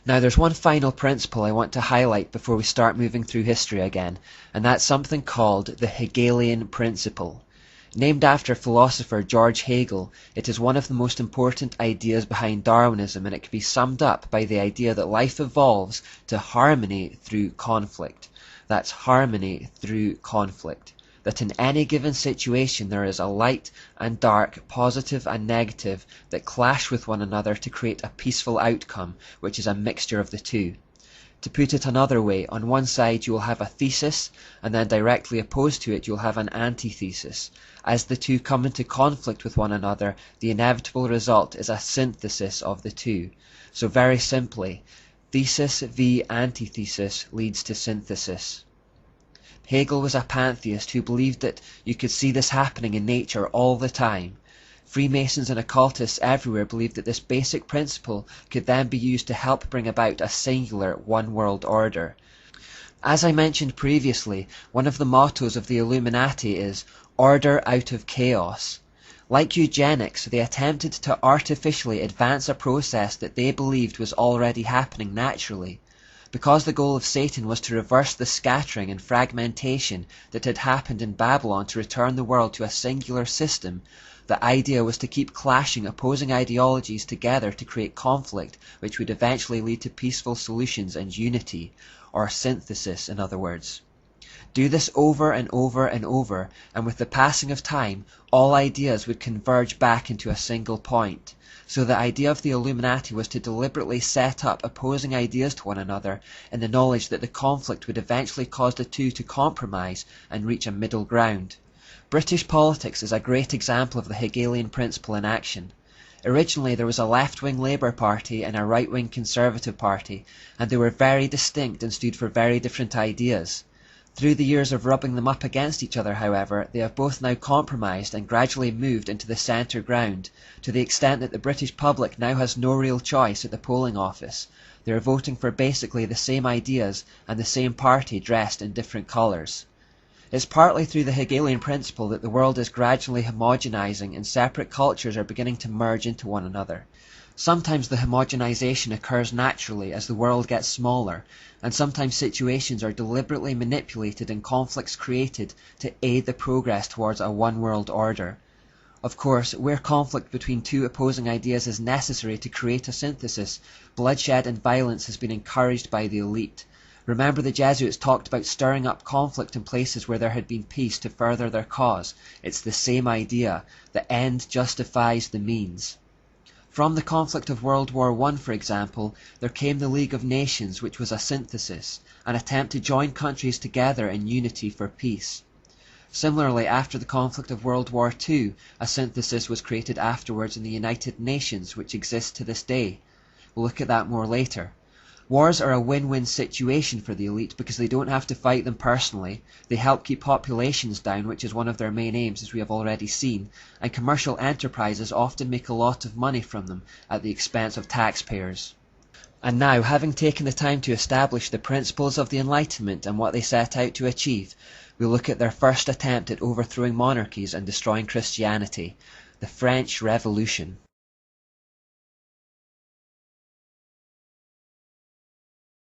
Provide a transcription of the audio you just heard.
Now there's one final principle I want to highlight before we start moving through history again, and that's something called the Hegelian principle. Named after philosopher George Hegel, it is one of the most important ideas behind Darwinism, and it can be summed up by the idea that life evolves to harmony through conflict. That's harmony through conflict. That in any given situation there is a light and dark, positive and negative, that clash with one another to create a peaceful outcome, which is a mixture of the two. To put it another way, on one side you will have a thesis, and then directly opposed to it you'll have an antithesis. As the two come into conflict with one another, the inevitable result is a synthesis of the two. So very simply, thesis v antithesis leads to synthesis. Hegel was a pantheist who believed that you could see this happening in nature all the time. Freemasons and occultists everywhere believed that this basic principle could then be used to help bring about a singular one-world order. As I mentioned previously, one of the mottos of the Illuminati is "order out of chaos." Like eugenics, they attempted to artificially advance a process that they believed was already happening naturally. Because the goal of Satan was to reverse the scattering and fragmentation that had happened in Babylon to return the world to a singular system, the idea was to keep clashing opposing ideologies together to create conflict, which would eventually lead to peaceful solutions and unity, or synthesis in other words. Do this over and over and over, and with the passing of time, all ideas would converge back into a single point. So the idea of the Illuminati was to deliberately set up opposing ideas to one another in the knowledge that the conflict would eventually cause the two to compromise and reach a middle ground. British politics is a great example of the Hegelian principle in action. Originally there was a left-wing Labour Party and a right-wing Conservative Party, and they were very distinct and stood for very different ideas. Through the years of rubbing them up against each other, however, they have both now compromised and gradually moved into the centre ground, to the extent that the British public now has no real choice at the polling office. They are voting for basically the same ideas and the same party dressed in different colours. It's partly through the Hegelian principle that the world is gradually homogenizing and separate cultures are beginning to merge into one another. Sometimes the homogenization occurs naturally as the world gets smaller, and sometimes situations are deliberately manipulated and conflicts created to aid the progress towards a one-world order. Of course, where conflict between two opposing ideas is necessary to create a synthesis, bloodshed and violence has been encouraged by the elite. Remember, the Jesuits talked about stirring up conflict in places where there had been peace to further their cause. It's the same idea. The end justifies the means. From the conflict of World War I, for example, there came the League of Nations, which was a synthesis, an attempt to join countries together in unity for peace. Similarly, after the conflict of World War II, a synthesis was created afterwards in the United Nations, which exists to this day. We'll look at that more later. Wars are a win-win situation for the elite because they don't have to fight them personally, they help keep populations down, which is one of their main aims as we have already seen, and commercial enterprises often make a lot of money from them at the expense of taxpayers. And now, having taken the time to establish the principles of the Enlightenment and what they set out to achieve, we'll look at their first attempt at overthrowing monarchies and destroying Christianity, the French Revolution.